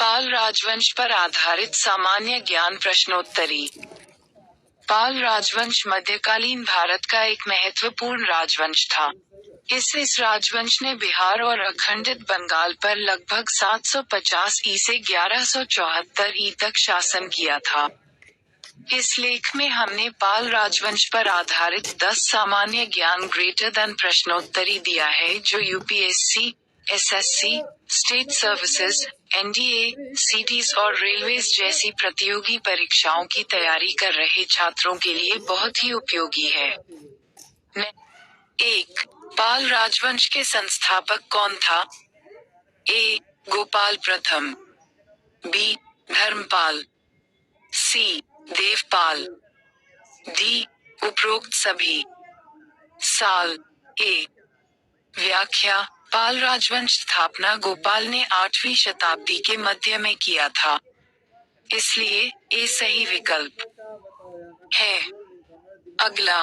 पाल राजवंश पर आधारित सामान्य ज्ञान प्रश्नोत्तरी। पाल राजवंश मध्यकालीन भारत का एक महत्वपूर्ण राजवंश था। इस राजवंश ने बिहार और अखंडित बंगाल पर लगभग 750 ई से 1174 ई तक शासन किया था। इस लेख में हमने पाल राजवंश पर आधारित 10 सामान्य ज्ञान ग्रेटर देन प्रश्नोत्तरी दिया है जो UPSC, SSC, state services, NDA, cities और रेलवेज जैसी प्रतियोगी परीक्षाओं की तैयारी कर रहे छात्रों के लिए बहुत ही उपयोगी है। 1. पाल राजवंश के संस्थापक कौन था? ए. गोपाल प्रथम, बी. धर्मपाल, सी. देवपाल, डी. उपरोक्त सभी। साल। ए. व्याख्या: पाल राजवंश स्थापना गोपाल ने 8वीं शताब्दी के मध्य में किया था, इसलिए ए सही विकल्प है। अगला।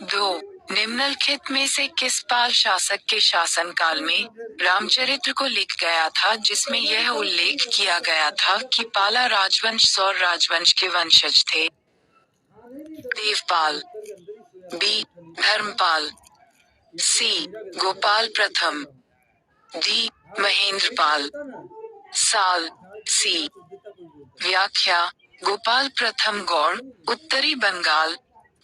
2. निम्नलिखित में से किस पाल शासक के शासनकाल में रामचरित्र को लिख गया था जिसमें यह उल्लेख किया गया था कि पाला राजवंश सौर राजवंश के वंशज थे? देवपाल, बी. धर्मपाल, सी. गोपाल प्रथम, डी. महेंद्रपाल। साल। सी। व्याख्या: गोपाल प्रथम गौड़, उत्तरी बंगाल,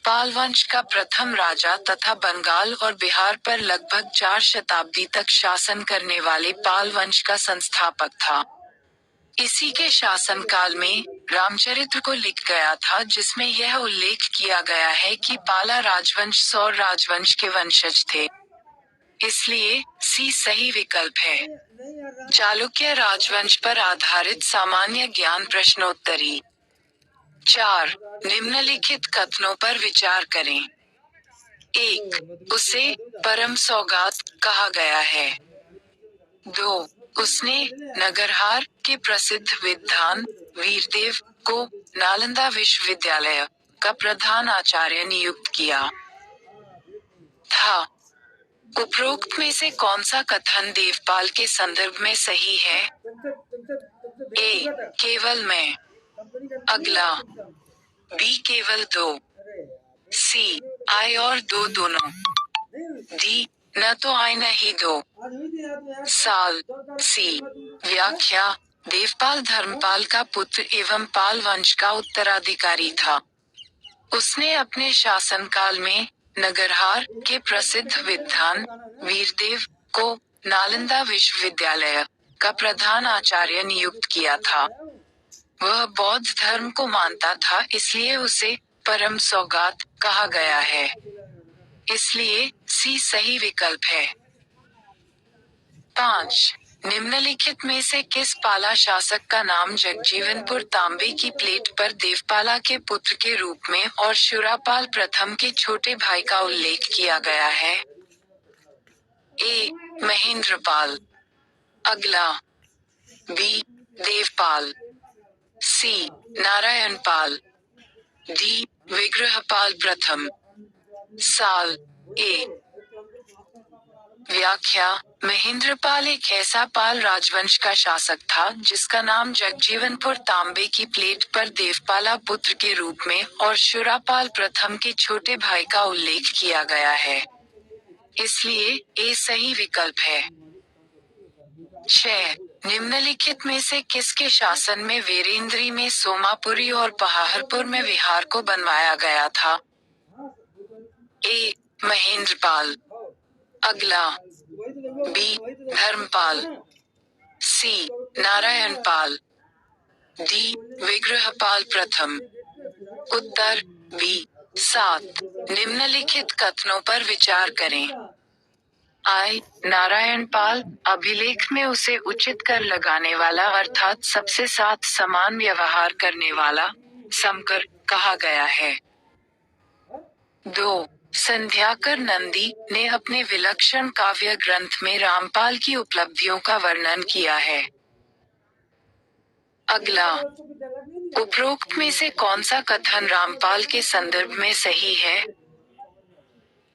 पाल वंश का प्रथम राजा तथा बंगाल और बिहार पर लगभग 4 शताब्दी तक शासन करने वाले पाल वंश का संस्थापक था। इसी के शासनकाल में रामचरित्र को लिख गया था जिसमें यह उल्लेख किया गया है कि पाला राजवंश सौर राजवंश के वंशज थे, इसलिए सी सही विकल्प है। चालुक्य राजवंश पर आधारित सामान्य ज्ञान प्रश्नोत्तरी। 4. निम्नलिखित कथनों पर विचार करें। 1. उसे परम सौगात कहा गया है। 2. उसने नगरहार के प्रसिद्ध विद्वान वीरदेव को नालंदा विश्वविद्यालय का प्रधान आचार्य नियुक्त किया था। उपरोक्त में से कौन सा कथन देवपाल के संदर्भ में सही है? ए. केवल मैं। अगला। बी. केवल दो, सी. आई और दो दोनों, डी. न तो आई न ही दो। साल। सी। व्याख्या: देवपाल धर्मपाल का पुत्र एवं पाल वंश का उत्तराधिकारी था। उसने अपने शासनकाल में नगरहार के प्रसिद्ध विद्वान वीरदेव को नालंदा विश्वविद्यालय का प्रधान आचार्य नियुक्त किया था। वह बौद्ध धर्म को मानता था, इसलिए उसे परम सौगात कहा गया है, इसलिए सी सही विकल्प है। 5. निम्नलिखित में से किस पाला शासक का नाम जगजीवनपुर तांबे की प्लेट पर देवपाला के पुत्र के रूप में और शूरापाल प्रथम के छोटे भाई का उल्लेख किया गया है? ए. महेंद्रपाल। अगला। बी. देवपाल, सी. नारायणपाल, डी. विग्रहपाल प्रथम। साल। ए। व्याख्या: महेंद्रपाल एक ऐसा पाल राजवंश का शासक था जिसका नाम जगजीवनपुर तांबे की प्लेट पर देवपाला पुत्र के रूप में और शूरापाल प्रथम के छोटे भाई का उल्लेख किया गया है, इसलिए ए सही विकल्प है। 6. निम्नलिखित में से किसके शासन में वीरेंद्री में सोमापुरी और पहाड़पुर में विहार को बनवाया गया था? ए. महेंद्रपाल। अगला। बी. धर्मपाल, सी. नारायणपाल, डी. विग्रहपाल प्रथम। उत्तर बी. 7. निम्नलिखित कथनों पर विचार करें। आई. नारायणपाल अभिलेख में उसे उचित कर लगाने वाला अर्थात सबसे साथ समान व्यवहार करने वाला समकर कहा गया है। 2. संध्याकर नंदी ने अपने विलक्षण काव्य ग्रंथ में रामपाल की उपलब्धियों का वर्णन किया है। अगला। उपरोक्त में से कौन सा कथन रामपाल के संदर्भ में सही है?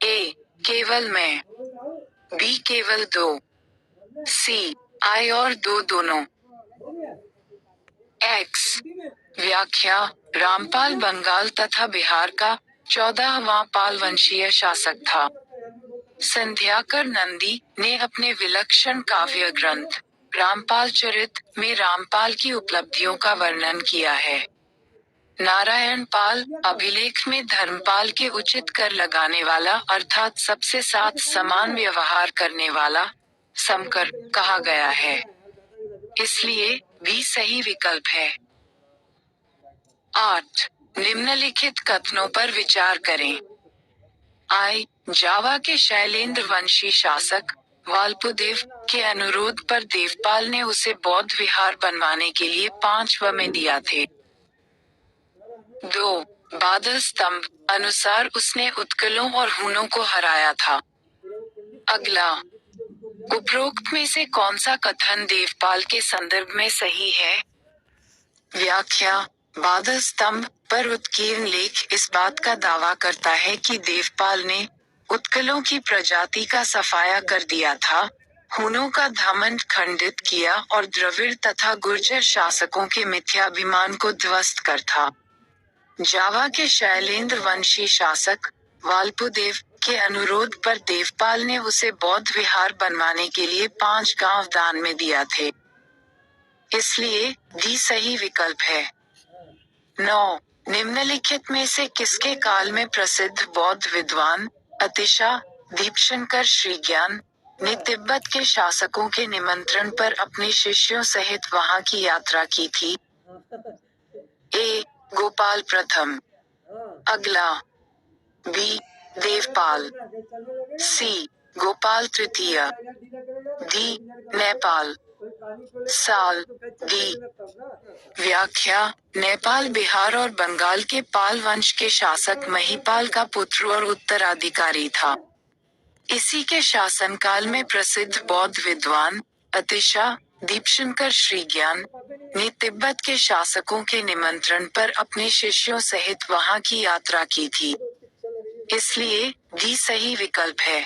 ए. केवल मैं, बी. केवल दो, सी. आई और दो दोनों, एक्स। व्याख्या: रामपाल बंगाल तथा बिहार का 14वां पाल वंशीय शासक था। संध्याकर नंदी ने अपने विलक्षण काव्य ग्रंथ रामपाल चरित में रामपाल की उपलब्धियों का वर्णन किया है। नारायण पाल अभिलेख में धर्मपाल के उचित कर लगाने वाला अर्थात सबसे साथ समान व्यवहार करने वाला समकर कहा गया है, इसलिए भी सही विकल्प है। 8. निम्नलिखित कथनों पर विचार करें। आई. जावा के शैलेंद्र वंशी शासक वाल्पुदेव के अनुरोध पर देवपाल ने उसे बौद्ध विहार बनवाने के लिए 5 वमें दिया थे। 2. बादल स्तंभ अनुसार उसने उत्कलों और हूणों को हराया था। अगला, उपरोक्त में से कौन सा कथन देवपाल के संदर्भ में सही है? व्याख्या: बादल स्तंभ पर उत्कीर्ण लेख इस बात का दावा करता है कि देवपाल ने उत्कलों की प्रजाति का सफाया कर दिया था, हूणों का घमंड खंडित किया और द्रविड़ तथा गुर्जर शासकों के मिथ्याभिमान को ध्वस्त कर था। जावा के शैलेंद्र वंशी शासक वाल्पुदेव के अनुरोध पर देवपाल ने उसे बौद्ध विहार बनवाने के लिए 5 गांव दान में दिया थे, इसलिए डी सही विकल्प है। 9. निम्नलिखित में से किसके काल में प्रसिद्ध बौद्ध विद्वान अतिशा दीपशंकर श्रीज्ञान ने तिब्बत के शासकों के निमंत्रण पर अपने शिष्यों सहित वहां की यात्रा की थी? ए. गोपाल प्रथम। अगला, बी. देवपाल, सी. गोपाल तृतीय, डी. नेपाल। साल, डी। व्याख्या: नेपाल बिहार और बंगाल के पाल वंश के शासक महिपाल का पुत्र और उत्तराधिकारी था। इसी के शासनकाल में प्रसिद्ध बौद्ध विद्वान अतिशा दीपशंकर श्रीज्ञान ने तिब्बत के शासकों के निमंत्रण पर अपने शिष्यों सहित वहां की यात्रा की थी, इसलिए डी सही विकल्प है।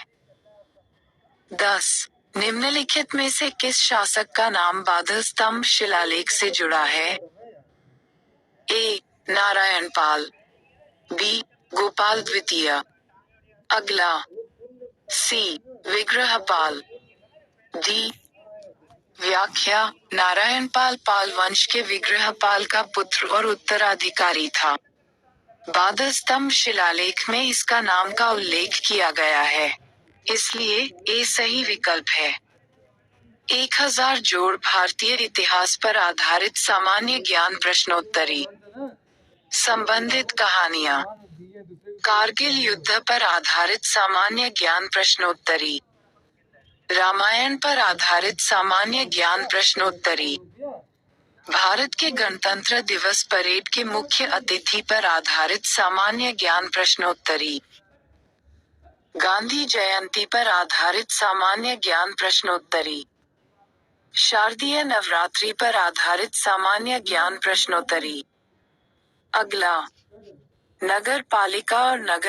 10. निम्नलिखित में से किस शासक का नाम बादल स्तंभ शिलालेख से जुड़ा है? ए. नारायण पाल, बी. गोपाल द्वितीय। अगला, सी. विग्रहपाल, डी। व्याख्या: नारायणपाल पाल वंश के विग्रहपाल का पुत्र और उत्तराधिकारी था। बादल स्तंभ शिलालेख में इसका नाम का उल्लेख किया गया है, इसलिए ए सही विकल्प है। 1000 जोड़ भारतीय इतिहास पर आधारित सामान्य ज्ञान प्रश्नोत्तरी। संबंधित कहानियाँ। कारगिल युद्ध पर आधारित सामान्य ज्ञान प्रश्नोत्तरी। रामायण पर आधारित सामान्य ज्ञान प्रश्नोत्तरी। भारत के गणतंत्र दिवस परेड के मुख्य अतिथि पर आधारित सामान्य ज्ञान प्रश्नोत्तरी। गांधी जयंती पर आधारित सामान्य ज्ञान प्रश्नोत्तरी। शारदीय नवरात्रि पर आधारित सामान्य ज्ञान प्रश्नोत्तरी। अगला, नगर पालिका और नगर